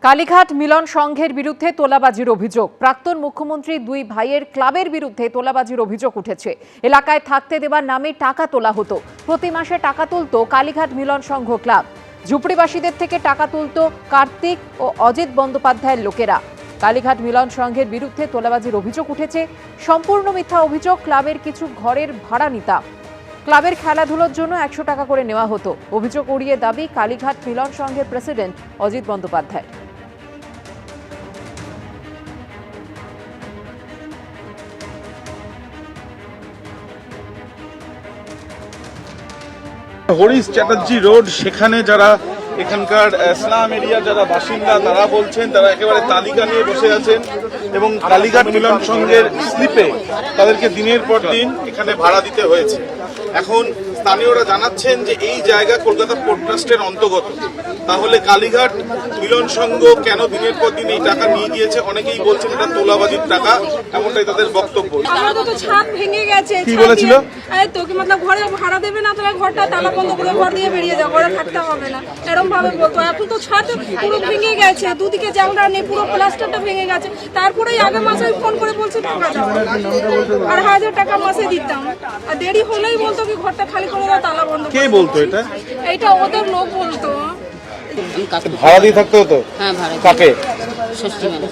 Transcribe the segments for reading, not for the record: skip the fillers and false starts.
কালীঘাট মিলন সংঘের বিরুদ্ধে তোলাবাজির অভিযোগ। প্রাক্তন মুখ্যমন্ত্রী দুই ভাইয়ের ক্লাবের বিরুদ্ধে তোলাবাজির অভিযোগ উঠেছে। এলাকায় থাকতে দেওয়ার নামে টাকা তোলা হতো। প্রতি মাসে টাকা তুলত কালীঘাট মিলন সংঘ ক্লাব। ঝুপড়িবাসীদের থেকে টাকা তুলত কার্তিক ও অজিত বন্দ্যোপাধ্যায়ের লোকেরা। কালীঘাট মিলন সংঘের বিরুদ্ধে তোলাবাজির অভিযোগ উঠেছে। সম্পূর্ণ মিথ্যা অভিযোগ। ক্লাবের কিছু ঘরের ভাড়া নিতাম। ক্লাবের খেলাধুলোর জন্য 100 টাকা করে নেওয়া হতো। অভিযোগ উড়িয়ে দাবি কালীঘাট মিলন সংঘের প্রেসিডেন্ট অজিত বন্দ্যোপাধ্যায়। হরিশ চ্যাটার্জি রোড, সেখানে যারা এখানকার ইসলাম এরিয়া যারা বাসিন্দা তারা বলছেন তারা একেবারে তালিকা নিয়ে বসে আছেন এবং কালীঘাট মিলন সংঘের স্লিপে তাদেরকে দিনের পর দিন এখানে ভাড়া দিতে হয়েছে। এখন স্থানীয়রা জানাচ্ছেন যে এই জায়গা কলকাতা পোর্ট ট্রাস্টের অন্তর্গত, তাহলে কালীঘাট মিলন সংঘ কেন দিনের পর দিন এই টাকা নিয়ে গিয়েছে? অনেকেই বলছেন এটা তোলাবাজির টাকা, এমনটাই তাদের বক্তব্য। আমাদের তো ছাদ ভেঙে গেছে। কি বলেছিল? তোকে মতলব ঘরে ভাড়া দেবে না, তাহলে ঘরটা তালা বন্ধ করে ঘর দিয়ে বেরিয়ে যাও, ঘরে থাকতে হবে না, এরকম ভাবে বলতো। এখন তো ছাদ পুরো ভেঙে গেছে, দুদিকে জানলা নেই, পুরো প্লাস্টারটা ভেঙে গেছে। তারপরেই আগে মাসে ফোন করে বলছে টাকা দাও, আর 1000 টাকা মাসে দিতাম। আর দেরি হলেই বলতো কি ঘরটা খালি করে দাও, তালা বন্ধ। কে বলতো এটা? এইটা ওদের লোক বলতো। ভাড়া দিয়ে থাকতে হতো? হ্যাঁ, ভাড়া। কাকে? ষষ্ঠী মেলা।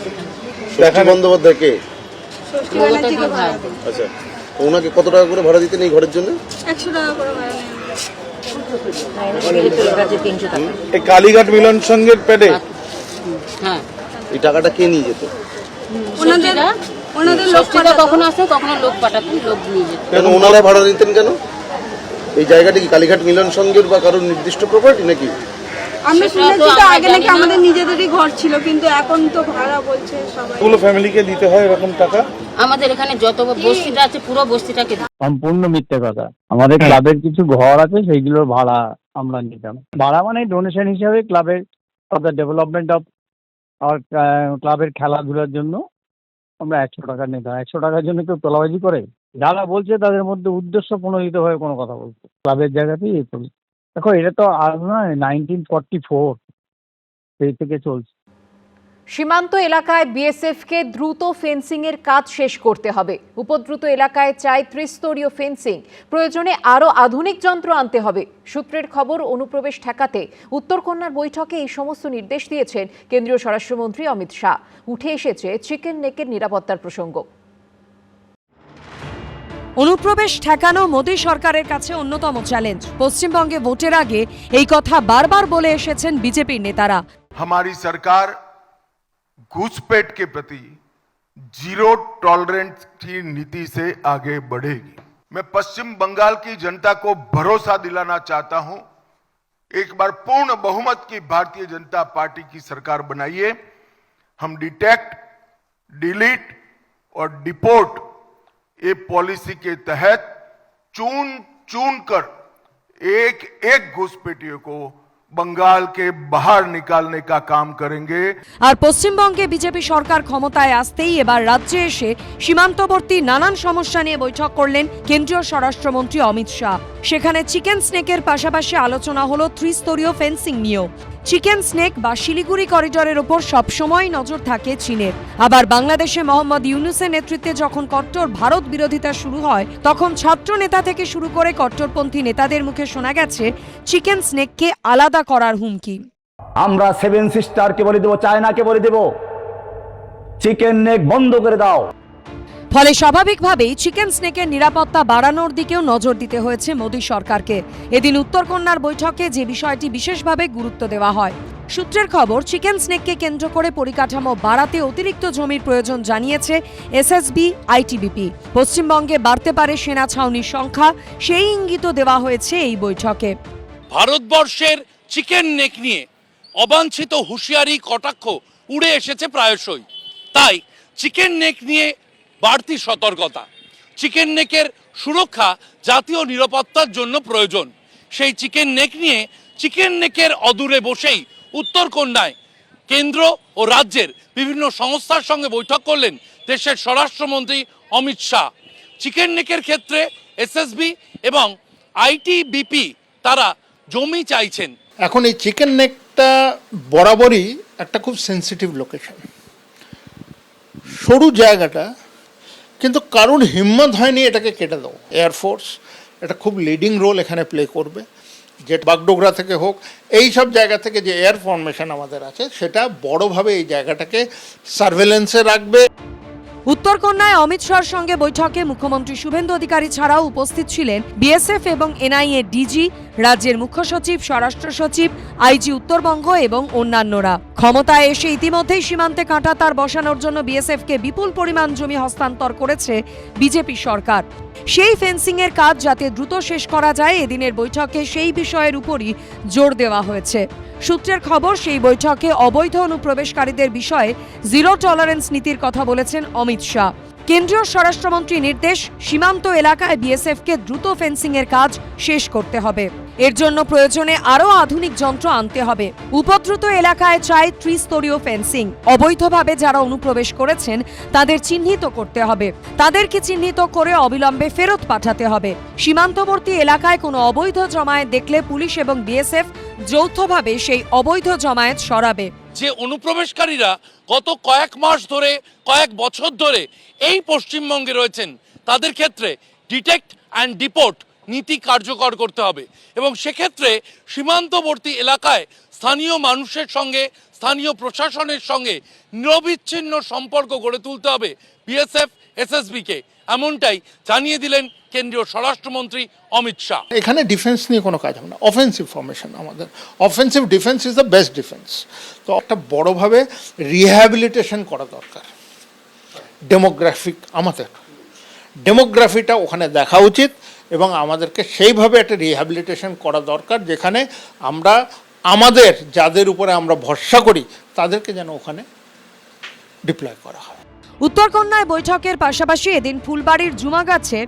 দেখা বন্দ্যোপাধ্যায় কে? ষষ্ঠী ব্যানার্জিকে ভাড়া দিই। আচ্ছা, ওনাকে কত টাকা করে ভাড়া দিতেন এই ঘরের জন্য? 100 টাকা করে ভাড়া নেই। এই কালীঘাট মিলন সংঘের প্যাডে হ্যাঁ, এই টাকাটা কে নিয়ে যেত? ওনাদের লোক ষষ্ঠীটা কখনো আসতো, কখনো লোক পাঠাতেন, লোক নিয়ে যেত। কেন ওনারা ভাড়া নিতেন কেন? এই জায়গাটা কি কালীঘাট মিলন সংঘের বা কারোর নির্দিষ্ট প্রপার্টি নাকি? আমি শুনেছি তো আগে নাকি আমাদের নিজেদেরই ঘর ছিল, কিন্তু এখন তো ভাড়া বলছে সবাই। পুরো ফ্যামিলিকে দিতে হয় এরকম টাকা? আমাদের এখানে যত বস্তিটা আছে পুরো বস্তিটাকে সম্পূর্ণ মিথ্যে কথা। আমাদের ক্লাবের কিছু ঘর আছে, সেইগুলোর ভাড়া আমরা নিতাম। ভাড়া মানে ডোনেশন হিসাবে ক্লাবের ফর দ্য ডেভেলপমেন্ট অফ আর ক্লাবের খেলাধুলার জন্য আমরা 100 টাকা নিতাম। 100 টাকার জন্য কেউ তোলাবাজি করে? যারা বলছে তাদের মধ্যে উদ্দেশ্য প্রণোদিত হয়ে কোনো কথা বলছে। ক্লাবের জায়গাতেই এই করি। দেখো, এটা তো আর নয়, 1944 সেই থেকে চলছে। সীমান্ত এলাকায় বিএসএফকে দ্রুত ফেন্সিং এর কাজ শেষ করতে হবে। উপদ্রুত এলাকায় চাই ত্রিস্তরীয় ফেন্সিং। প্রয়োজনে আরও আধুনিক যন্ত্র আনতে হবে। সূত্রের খবর, অনুপ্রবেশ ঠেকাতে উত্তরকন্যার বৈঠকে এই সমস্ত নির্দেশ দিয়েছেন কেন্দ্রীয় স্বরাষ্ট্রমন্ত্রী অমিত শাহ। উঠে এসেছে চিকেন নেকের নিরাপত্তার প্রসঙ্গ। অনুপ্রবেশ ঠেকানো মোদী সরকারের কাছে অন্যতম চ্যালেঞ্জ। পশ্চিমবঙ্গে ভোটের আগে এই কথা বারবার বলে এসেছেন বিজেপির নেতারা। हमारी सरकार घुसपैठ के प्रति जीरो टॉलरेंस की नीति से आगे बढ़ेगी। मैं पश्चिम बंगाल की जनता को भरोसा दिलाना चाहता हूं, एक बार पूर्ण बहुमत की भारतीय जनता पार्टी की सरकार बनाइए। हम डिटेक्ट, डिलीट और डिपोर्ट ये पॉलिसी के तहत चुन चुन कर एक एक घुसपैठियों को बंगाल के बाहर निकालने का काम करेंगे। আর পশ্চিমবঙ্গে বিজেপি সরকার ক্ষমতায় আসতেই এবার রাজ্যে এসে সীমান্তবর্তী নানান সমস্যা নিয়ে বৈঠক করলেন কেন্দ্রীয় স্বরাষ্ট্রমন্ত্রী অমিত শাহ। সেখানে চিকেন স্নেকের পাশাপাশি আলোচনা হলো ত্রিস্তরীয় ফেন্সিং নিয়েও। চিকেন স্নেক বা শিলিগুড়ি করিডোরের ওপর সবসময় নজর থাকে চীনের। আবার বাংলাদেশে মোহাম্মদ ইউনূসের নেতৃত্বে যখন কট্টর ভারত বিরোধিতা শুরু হয়, তখন ছাত্র নেতা থেকে শুরু করে কট্টরপন্থী নেতাদের মুখে শোনা গেছে চিকেন স্নেককে আলাদা করার হুমকি। আমরা 7 সিস্টারকে বলে দেব, চায়নাকে বলে দেব, চিকেন নেক বন্ধ করে দাও। ফলে স্বাভাবিকভাবেই চিকেন স্নেকের নিরাপত্তা বাড়ানোর দিকেও নজর দিতে হয়েছে মোদী সরকারকে। এদিন উত্তরকন্যার বৈঠকে যে বিষয়টি বিশেষভাবে গুরুত্ব দেওয়া হয়। সূত্রের খবর, চিকেন স্নেককে কেন্দ্র করে পরিকাঠামো বাড়াতে অতিরিক্ত জমির প্রয়োজন জানিয়েছে এসএসবি আইটিবিপি। পশ্চিমবঙ্গে বাড়তে পারে সেনা ছাউনির সংখ্যা, সেই ইঙ্গিতও দেওয়া হয়েছে এই বৈঠকে। ভারতবর্ষের চিকেন নেক নিয়ে অবাঞ্ছিত হুঁশিয়ারি কটাক্ষ উড়ে এসেছে প্রায়শই। তাই চিকেন নেক নিয়ে বাড়তি সতর্কতা। চিকেন নেকের সুরক্ষা জাতীয় নিরাপত্তার জন্য প্রয়োজন। সেই চিকেন নেক নিয়ে চিকেন নেকের অদূরে বসেই উত্তরকন্যায় কেন্দ্র ও রাজ্যের বিভিন্ন সংস্থার সঙ্গে বৈঠক করলেন দেশের স্বরাষ্ট্রমন্ত্রী অমিত শাহ। চিকেন নেকের ক্ষেত্রে এসএসবি এবং আইটিবিপি তারা জমি চাইছেন। এখন এই চিকেন নেক এটা বরাবরই একটা খুব সেন্সিটিভ লোকেশন, সরু জায়গাটা, কিন্তু কারোর হিম্মত হয়নি এটাকে কেটে দাও। এয়ারফোর্স এটা খুব লিডিং রোল এখানে প্লে করবে, যে বাগডোগরা থেকে হোক, এই সব জায়গা থেকে যে এয়ার ফরমেশন আমাদের আছে সেটা বড়ভাবে এই জায়গাটাকে সার্ভেলেন্সে রাখবে। উত্তরকন্যায় অমিত শাহর সঙ্গে বৈঠকে মুখ্যমন্ত্রী শুভেন্দু অধিকারী ছাড়াও উপস্থিত ছিলেন বিএসএফ এবং এনআইএ ডিজি, রাজ্যের মুখ্য সচিব, স্বরাষ্ট্র সচিব, আইজি উত্তরবঙ্গ এবং অন্যান্যরা। ক্ষমতায় এসে ইতিমধ্যেই সীমান্তে কাঁটাতার বসানোর জন্য বিএসএফকে বিপুল পরিমাণ জমি হস্তান্তর করেছে বিজেপি সরকার। সেই ফেন্সিংয়ের কাজ যাতে দ্রুত শেষ করা যায়, এদিনের বৈঠকে সেই বিষয়ের উপরই জোর দেওয়া হয়েছে। সূত্রের খবর, সেই বৈঠকে অবৈধ অনুপ্রবেশকারীদের বিষয়ে জিরো টলারেন্স নীতির কথা বলেছেন অমিত শাহ। কেন্দ্রীয় স্বরাষ্ট্রমন্ত্রীর নির্দেশ, সীমান্ত এলাকায় বিএসএফকে দ্রুত ফেন্সিংয়ের কাজ শেষ করতে হবে। এর জন্য প্রয়োজনে আরও আধুনিক যন্ত্র আনতে হবে। উপদ্রুত এলাকায় চাই ত্রিস্তরীয় ফেন্সিং। অবৈধভাবে যারা অনুপ্রবেশ করেছেন তাদের চিহ্নিত করতে হবে, তাদেরকে চিহ্নিত করে অবিলম্বে ফেরত পাঠাতে হবে। সীমান্তবর্তী এলাকায় কোনো অবৈধ জমায়েত দেখলে পুলিশ এবং বিএসএফ যৌথভাবে সেই অবৈধ জমায়েত সরাবে। যে অনুপ্রবেশকারীরা গত কয়েক মাস ধরে, কয়েক বছর ধরে এই পশ্চিমবঙ্গে রয়েছেন, তাদের ক্ষেত্রে ডিটেক্ট অ্যান্ড ডিপোর্ট নীতি কার্যকর করতে হবে এবং সেক্ষেত্রে সীমান্তবর্তী এলাকায় স্থানীয় মানুষের সঙ্গে, স্থানীয় প্রশাসনের সঙ্গে নিরবিচ্ছিন্ন সম্পর্ক গড়ে তুলতে হবে বিএসএফ, এসএসবিকে। এমনটাই জানিয়ে দিলেন কেন্দ্রীয় স্বরাষ্ট্রমন্ত্রী অমিত শাহ। এখানে ডিফেন্স নিয়ে কোনো কাজ হবে না, অফেন্সিভ ফরমেশন আমাদের। Offensive defence is the best defence. তো একটা বড়োভাবে রিহ্যাবিলিটেশন করা দরকার। আমাদের ডেমোগ্রাফিটা ওখানে দেখা উচিত এবং আমাদেরকে সেইভাবে একটা রিহ্যাবিলিটেশন করা দরকার, যেখানে আমরা আমাদের যাদের উপরে আমরা ভরসা করি তাদেরকে যেন ওখানে ডিপ্লয় করা হয়। উত্তরকন্যায় বৈঠকের পাশাপাশি এদিন ফুলবাড়ির জুমাগাছে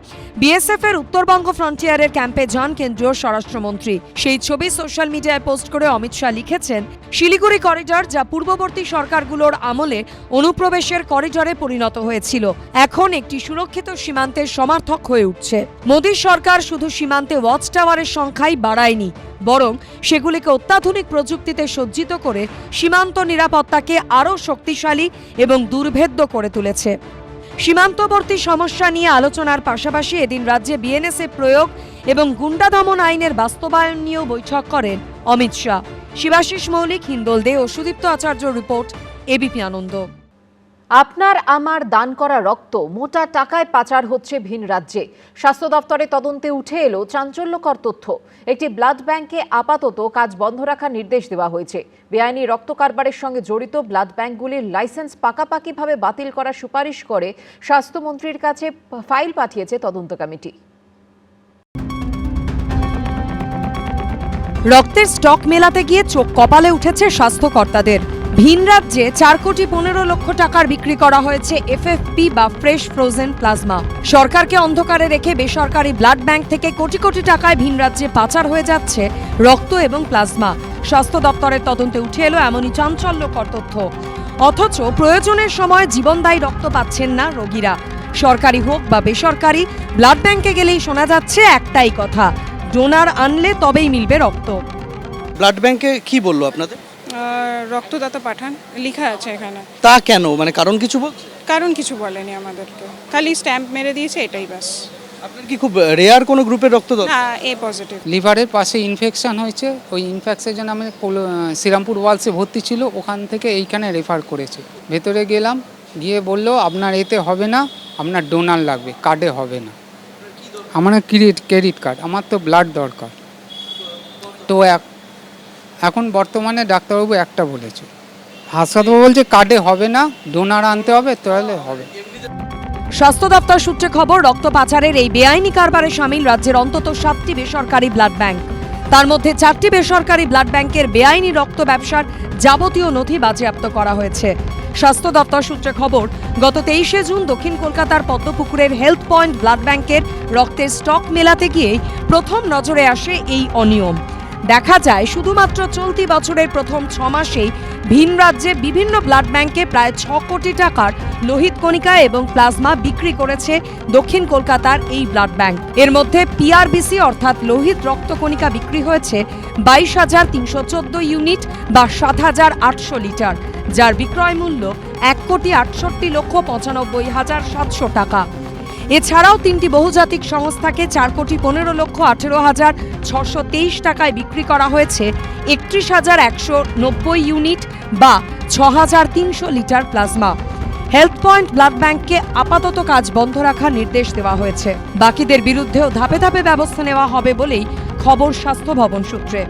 বিএসএফ এর উত্তরবঙ্গ ফ্রন্টিয়ারের ক্যাম্পে যান কেন্দ্রীয় স্বরাষ্ট্রমন্ত্রী। সেই ছবি সোশ্যাল মিডিয়ায় পোস্ট করে অমিত শাহ লিখেছেন, শিলিগুড়ি করিডর যা পূর্ববর্তী সরকারগুলোর আমলে অনুপ্রবেশের করিডরে পরিণত হয়েছিল, এখন একটি সুরক্ষিত সীমান্তের সমার্থক হয়ে উঠছে। মোদী সরকার শুধু সীমান্তে ওয়াচ টাওয়ারের সংখ্যাই বাড়ায়নি, বরং সেগুলিকে অত্যাধুনিক প্রযুক্তিতে সজ্জিত করে সীমান্ত নিরাপত্তাকে আরও শক্তিশালী এবং দুর্ভেদ্য করে তুলেছে। সীমান্তবর্তী সমস্যা নিয়ে আলোচনার পাশাপাশি এদিন রাজ্যে বিএনএসএ প্রয়োগ এবং গুন্ডা দমন আইনের বাস্তবায়ন নিয়েও বৈঠক করেন অমিত শাহ। শিবাশিস মৌলিক, হিন্দোল দে ও সুদীপ্ত আচার্য রিপোর্ট, এবিপি আনন্দ। আপনার আমার দান করা রক্ত মোটা টাকায় পাচার হচ্ছে ভিন রাজ্যে। স্বাস্থ্য দপ্তরে তদন্তে উঠে এলো চাঞ্চল্যকর তথ্য। একটি ব্লাড ব্যাংকে আপাতত কাজ বন্ধ রাখার নির্দেশ দেওয়া হয়েছে। বেআইনি রক্ত কারবারের সঙ্গে জড়িত ব্লাড ব্যাংকগুলির লাইসেন্স পাকাপাকিভাবে বাতিল করার সুপারিশ করে স্বাস্থ্যমন্ত্রীর কাছে ফাইল পাঠিয়েছে তদন্ত কমিটি। রক্তের স্টক মেলাতে গিয়ে চোখ কপালে উঠেছে স্বাস্থ্যকর্তাদের। ভিন রাজ্যে 4,15,00,000 টাকার বিক্রি করা হয়েছে এফএফপি বা ফ্রেশ ফ্রোজেন প্লাজমা। সরকারকে অন্ধকারে রেখে বেসরকারি ব্লাড ব্যাংক থেকে কোটি কোটি টাকায় ভিন রাজ্যে পাচার হয়ে যাচ্ছে রক্ত এবং প্লাজমা। স্বাস্থ্য দপ্তরের তদন্তে উঠে এলো এমনই চাঞ্চল্যকর তথ্য। অথচ প্রয়োজনের সময় জীবনদায়ী রক্ত পাচ্ছেন না রোগীরা। সরকারি হোক বা বেসরকারি, ব্লাড ব্যাংকে গেলেই শোনা যাচ্ছে একটাই কথা, ডোনার আনলে তবেই মিলবে রক্ত। ব্লাড ব্যাংকে কি বললো আপনাদের? রক্তদাতা পাঠান লেখা আছে এখানে। তা কেন, মানে কারণ কিছু বলছে? কারণ কিছু বলেনি আমাদেরকে, খালি স্ট্যাম্প মেরে দিয়েছে, এটাই বাস। আপনার কি খুব রেয়ার কোনো গ্রুপের রক্ত দরকার? না, এ পজিটিভ। লিভারের পাশে ইনফেকশন হয়েছে, ওই ইনফেকশনের জন্য আমি শ্রীরামপুর ওয়ালসে ভর্তি ছিল, ওখান থেকে এইখানে রেফার করেছে। ভেতরে গেলাম, গিয়ে বললো আপনার এতে হবে না, আপনার ডোনার লাগবে, কার্ডে হবে না। আমার ক্রেডিট কার্ড, আমার তো ব্লাড দরকার। তো এখন বর্তমানে ডাক্তারবাবু একটা বলেছে, হাসপাতাল বলছে কার্ডে হবে না, ডোনার আনতে হবে, তাহলে হবে। স্বাস্থ্য দপ্তর সূত্রে খবর, রক্ত পাচারের এই বেআইনি কারবারে শামিল রাজ্যের অন্তত 7টি বেসরকারি ব্লাড ব্যাংক। তার মধ্যে 4টি বেসরকারি ব্লাড ব্যাংকের বেআইনি রক্ত ব্যবসার যাবতীয় নথি বাজেয়াপ্ত করা হয়েছে। স্বাস্থ্য দপ্তর সূত্রে খবর, গত 23শে জুন দক্ষিণ কলকাতার পদ্মপুকুরের হেলথ পয়েন্ট ব্লাড ব্যাংকের রক্তের স্টক মেলাতে গিয়েই প্রথম নজরে আসে এই অনিয়ম। দেখা যায় শুধুমাত্র চলতি বছরের প্রথম 6 মাসেই ভিন রাজ্যে বিভিন্ন ব্লাড ব্যাংকে প্রায় 6 কোটি টাকার লোহিত কণিকা এবং প্লাজমা বিক্রি করেছে দক্ষিণ কলকাতার এই ব্লাড ব্যাংক। এর মধ্যে পিআরবিসি অর্থাৎ লোহিত রক্তকণিকা বিক্রি হয়েছে 22,314 ইউনিট বা 7,800 লিটার, যার বিক্রয় মূল্য 1,68,95,700 টাকা। এছাড়াও 3টি বহুজাতিক সংস্থাকে 4,15,18,623 টাকায় বিক্রি করা হয়েছে 31,190 ইউনিট বা 6,300 litre plasma. Health point blood ব্যাংককে আপাতত কাজ বন্ধ রাখার নির্দেশ দেওয়া হয়েছে। বাকিদের বিরুদ্ধেও ধাপে ধাপে ব্যবস্থা নেওয়া হবে বলেই খবর স্বাস্থ্য ভবন সূত্রে।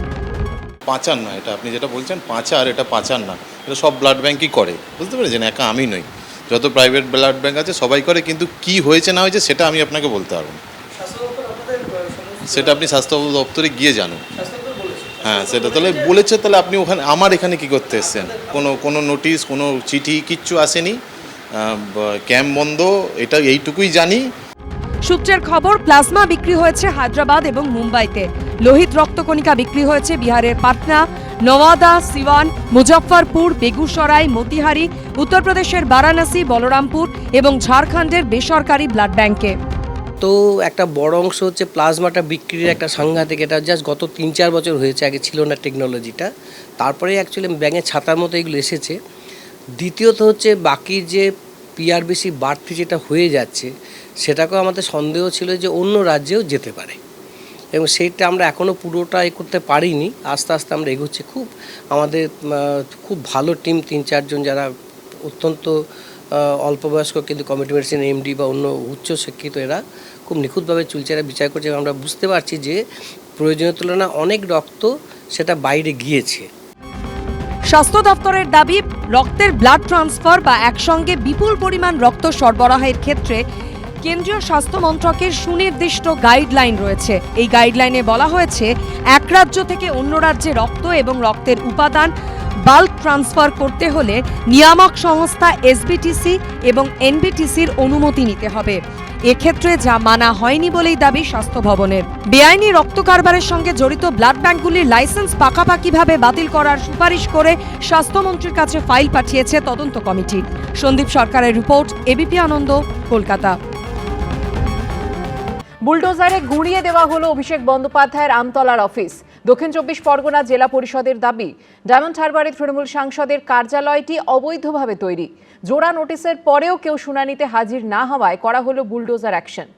পাচার না, এটা আপনি যেটা বলছেন পাচার, এটা পাচার না, এটা সব ব্লাড ব্যাংকই করে, বুঝতে পেরেছেন? একা আমি নই, যত প্রাইভেট ব্লাড ব্যাংক আছে সবাই করে, কিন্তু কি হয়েছে না হয়েছে সেটা আমি আপনাকে বলতে পারবো না। সেটা আপনি স্বাস্থ্য দপ্তরে গিয়ে জানুন। হ্যাঁ, সেটা তাহলে বলেছে, তাহলে আপনি ওখানে আমার এখানে কি করতে এসছেন? কোনো নোটিশ, কোনো চিঠি কিচ্ছু আসেনি, ক্যাম্প বন্ধ, এটা এইটুকুই জানি। সূত্রের খবর, প্লাজমা বিক্রি হয়েছে হায়দ্রাবাদ এবং মুম্বাইতে, লোহিত রক্তকণিকা বিক্রি হয়েছে বিহারের পাটনা, নওয়াদা, সিওয়ান, মুজফ্ফরপুর, বেগুসরাই, মতিহারি, উত্তরপ্রদেশের বারাণসী, বলরামপুর এবং ঝাড়খণ্ডের বেসরকারি ব্লাড ব্যাংকে। তো একটা বড় অংশ হচ্ছে প্লাজমাটা বিক্রির একটা সাংঘাতিক, এটা জাস্ট গত 3-4 বছর হয়েছে, আগে ছিল না টেকনোলজিটা, তারপরে অ্যাকচুয়ালি ব্যাঙের ছাতার মতো এগুলো এসেছে। দ্বিতীয়ত হচ্ছে বাকি যে পিআরবিসি বাড়তি যেটা হয়ে যাচ্ছে, সেটাকেও আমাদের সন্দেহ ছিল যে অন্য রাজ্যেও যেতে পারে, এবং সেইটা আমরা এখনও পুরোটা করতে পারিনি। আস্তে আস্তে আমরা এগোচ্ছি। আমাদের খুব ভালো টিম, 3-4 জন যারা অত্যন্ত অল্প বয়স্ক কিন্তু কমিউনিটি মেডিসিন এমডি বা অন্য উচ্চ শিক্ষিত, এরা খুব নিখুঁতভাবে চুলচেরা বিচার করছে। আমরা বুঝতে পারছি যে প্রয়োজনীয় তুলনায় অনেক রক্ত সেটা বাইরে গিয়েছে। স্বাস্থ্য দপ্তরের দাবি, রক্তের ব্লাড ট্রান্সফার বা একসঙ্গে বিপুল পরিমাণ রক্ত সরবরাহের ক্ষেত্রে কেন্দ্রীয় স্বাস্থ্য মন্ত্রকের সুনির্দিষ্ট গাইডলাইন রয়েছে। এই গাইডলাইনে বলা হয়েছে, এক রাজ্য থেকে অন্য রাজ্যে রক্ত এবং রক্তের উপাদান বাল্ক ট্রান্সফার করতে হলে নিয়ামক সংস্থা এসবিটিসি এবং এনবিটিসির অনুমতি নিতে হবে। এক্ষেত্রে যা মানা হয়নি বলেই দাবি স্বাস্থ্য ভবনের। বেআইনি রক্ত কারবারের সঙ্গে জড়িত ব্লাড ব্যাংকগুলির লাইসেন্স পাকাপাকিভাবে বাতিল করার সুপারিশ করে স্বাস্থ্যমন্ত্রীর কাছে ফাইল পাঠিয়েছে তদন্ত কমিটি। সন্দীপ সরকারের রিপোর্ট, এবিপি আনন্দ, কলকাতা। বুলডোজারে গুঁড়িয়ে দেওয়া হলো অভিষেক বন্দ্যোপাধ্যায়ের আমতলার অফিস। দক্ষিণ 24 পরগনা জেলা পরিষদের দাবি, ডায়মন্ড হারবারে তৃণমূল সাংসদের কার্যালয়টি অবৈধভাবে তৈরি। জোড়া নোটিশের পরেও কেউ শুনানিতে হাজির না হওয়ায় করা হলো বুলডোজার অ্যাকশন।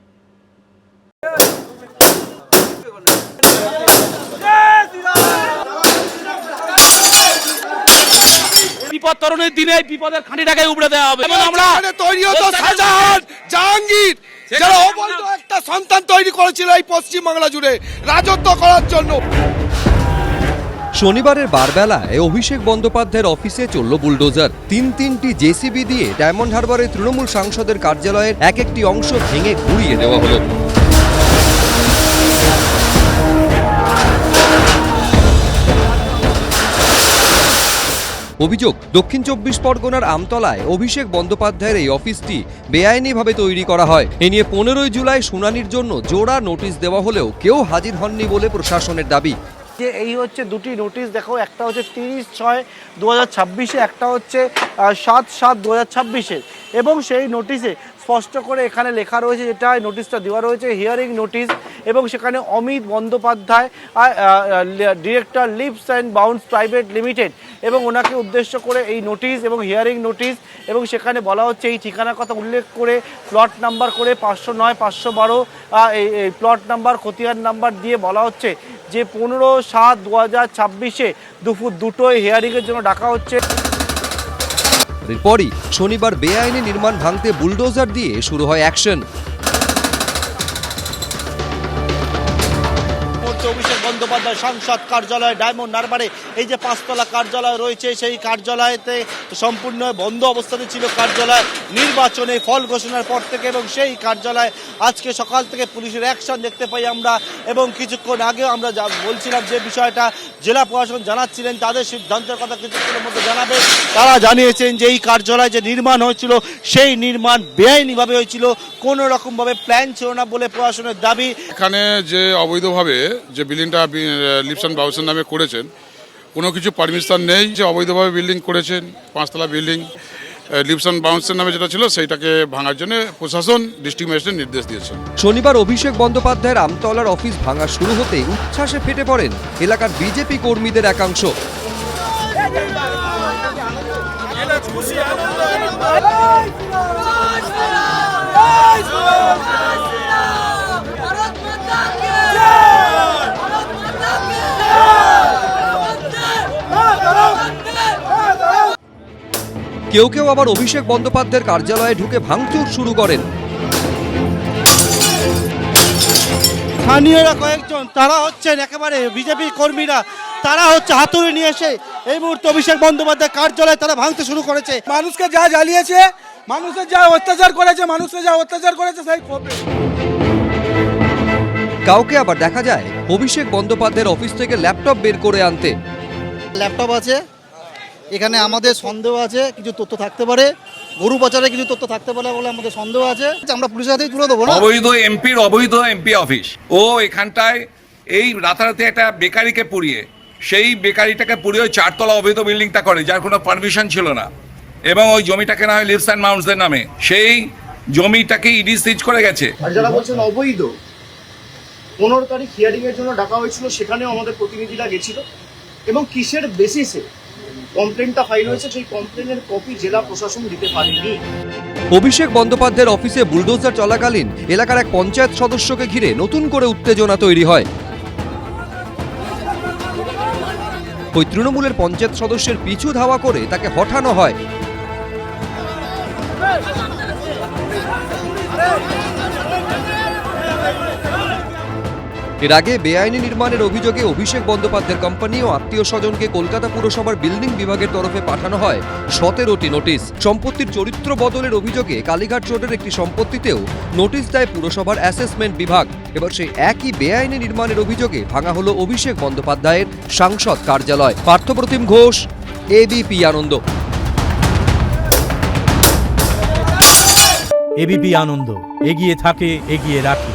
বিপদ তরণের দিনে বিপদের খাঁটিটাকে উপড়ে দেওয়া হবে। আমরা তৈরি হতো শাহজাহান, জাহাঙ্গীর, যারা অবৈধ একটা সন্তান তৈরি করেছিল এই পশ্চিমবাংলা জুড়ে রাজত্ব করার জন্য। শনিবারের বারবেলায় অভিষেক বন্দ্যোপাধ্যায়ের অফিসে চলল বুলডোজার। 3টি জেসিবি দিয়ে ডায়মন্ড হারবারে তৃণমূল সাংসদের কার্যালয়ের এক একটি অংশ ভেঙে গুঁড়িয়ে দেওয়া হলো। অভিযোগ, দক্ষিণ 24 পরগনার আমতলায় অভিষেক বন্দ্যোপাধ্যায়ের এই অফিসটি বেআইনিভাবে তৈরি করা হয়। এ নিয়ে 15 জুলাই শুনানির জন্য জোড়া নোটিশ দেওয়া হলেও কেউ হাজির হননি বলে প্রশাসনের দাবি। যে এই হচ্ছে দুটি নোটিশ, দেখো, একটা হচ্ছে 30/6/2026, একটা হচ্ছে 7/7/2026, এবং সেই নোটিশে স্পষ্ট করে এখানে লেখা রয়েছে, যেটা নোটিশটা দেওয়া রয়েছে হিয়ারিং নোটিশ, এবং সেখানে Amit Bandyopadhyay, director Leaps and Bounce private limited, এবং ওনাকে উদ্দেশ্য করে এই নোটিশ এবং হিয়ারিং নোটিশ, এবং সেখানে বলা হচ্ছে এই ঠিকানার কথা উল্লেখ করে প্লট নাম্বার করে 509, 512 এই প্লট নাম্বার, খতিয়ান নাম্বার দিয়ে বলা হচ্ছে যে 15/7/2026 দুপুর 2টোয় হিয়ারিংয়ের জন্য ডাকা হচ্ছে। এরপরই শনিবার বেআইনি নির্মাণ ভাঙতে বুলডোজার দিয়ে শুরু হয় অ্যাকশন। অভিষেক বন্দ্যোপাধ্যায় সাংসদ কার্যালয় ডায়মন্ড হারবারে এই যে 5তলা কার্যালয় রয়েছে, সেই কার্যালয়তে সম্পূর্ণ বন্ধ অবস্থাতে ছিল কার্যালয় নির্বাচনে ফল ঘোষণার পর থেকে, এবং সেই কার্যালয় আজকে সকাল থেকে পুলিশের অ্যাকশন দেখতে পাই আমরা। এবং কিছুক্ষণ আগেও আমরা বলছিলাম যে বিষয়টা জেলা প্রশাসন জানাচ্ছিলেন, তাদের সিদ্ধান্তের কথা কিছুক্ষণের মধ্যে জানাবে। তারা জানিয়েছেন যে এই কার্যালয় যে নির্মাণ হয়েছিল সেই নির্মাণ বেআইনিভাবে হয়েছিল, কোনো রকমভাবে প্ল্যান ছিল না বলে প্রশাসনের দাবি। এখানে যে অবৈধভাবে যে বিল্ডিংটা লিপস অ্যান্ড বাউন্সের নামে করেছেন, কোনো কিছু পারমিশন নেই, যে অবৈধভাবে বিল্ডিং করেছেন, 5তলা বিল্ডিং লিপস অ্যান্ড বাউন্সের নামে যেটা ছিল সেইটাকে ভাঙার জন্য প্রশাসন ডিস্ট্রিক্ট ম্যাজিস্ট্রেট নির্দেশ দিয়েছেন। শনিবার অভিষেক বন্দ্যোপাধ্যায়ের আমতলার অফিস ভাঙা শুরু হতেই উচ্ছ্বাসে ফেটে পড়েন এলাকার বিজেপি কর্মীদের একাংশ। কেউ কেউ আবার অভিষেক বন্দ্যোপাধ্যায়ের কার্যালয়ে ঢুকে ভাঙচুর শুরু করেন। স্থানীয়রা কয়েকজন তারা হচ্ছেন একেবারে বিজেপি কর্মীরা, তারা হচ্ছে হাতুড়ি নিয়ে এসে এই মুহূর্তে অভিষেক বন্দ্যোপাধ্যায় কার্যালয়ে তারা ভাঙতে শুরু করেছে। মানুষকে যা জ্বালিয়েছে, মানুষের যা অত্যাচার করেছে সেই ক্ষোভে। কাউকে আবার দেখা যায় অভিষেক বন্দ্যোপাধ্যায়ের অফিস থেকে ল্যাপটপ বের করে আনতে। ল্যাপটপ আছে, এখানে আমাদের সন্দেহ আছে কিছু তথ্য থাকতে পারে, গরু পাচারে কিছু তথ্য থাকতে পারে বলে আমাদের সন্দেহ আছে, আমরা পুলিশের হাতেই তুলে দেবো না। অবৈধ এমপি অফিস, ও এখানটায় এই রাতারাতি একটা বেকারিকে পুড়িয়ে, সেই বেকারিটাকে পুড়িয়ে 4তলা অবৈধ বিল্ডিংটা করে, যার কোনো পারমিশন ছিল না, এবং ওই জমিটা কেনা হয় লিপস অ্যান্ড বাউন্সের নামে। সেই জমিটাকে ইডি সিজ করে গেছে। আর যারা বলছেন অবৈধ, 15 তারিখ হিয়ারিং এর জন্য ডাকা হয়েছিল, সেখানেও আমাদের প্রতিনিধিরা গেছিল, এবং কিসের বেসিসে কমপ্লেনটা ফাইল হয়েছে সেই কমপ্লেনের কপি জেলা প্রশাসন দিতে পারেনি। অভিষেক বন্দ্যোপাধ্যায়ের অফিসে বুলডোজার চলাকালীন এলাকার এক পঞ্চায়েত সদস্যকে ঘিরে নতুন করে উত্তেজনা তৈরি হয়। ওই তৃণমূলের পঞ্চায়েত সদস্যের পিছু ধাওয়া করে তাকে হঠানো হয়। এর আগে বেআইনি নির্মাণের অভিযোগে অভিষেক বন্দ্যোপাধ্যায়ের কোম্পানি ও আত্মীয় স্বজনকে কলকাতা পুরসভার বিল্ডিং বিভাগের তরফে পাঠানো হয় 17টি নোটিশ। সম্পত্তির চরিত্র বদলের অভিযোগে কালীঘাট রোডের একটি সম্পত্তিতেও নোটিশ দেয় পুরসভার অ্যাসেসমেন্ট বিভাগ। এবার সেই একই বেআইনি নির্মাণের অভিযোগে ভাঙা হলো অভিষেক বন্দ্যোপাধ্যায়ের সাংসদ কার্যালয়। পার্থপ্রতিম ঘোষ, এবিপি আনন্দ। এবিপি আনন্দ, এগিয়ে থাকে, এগিয়ে রাখে।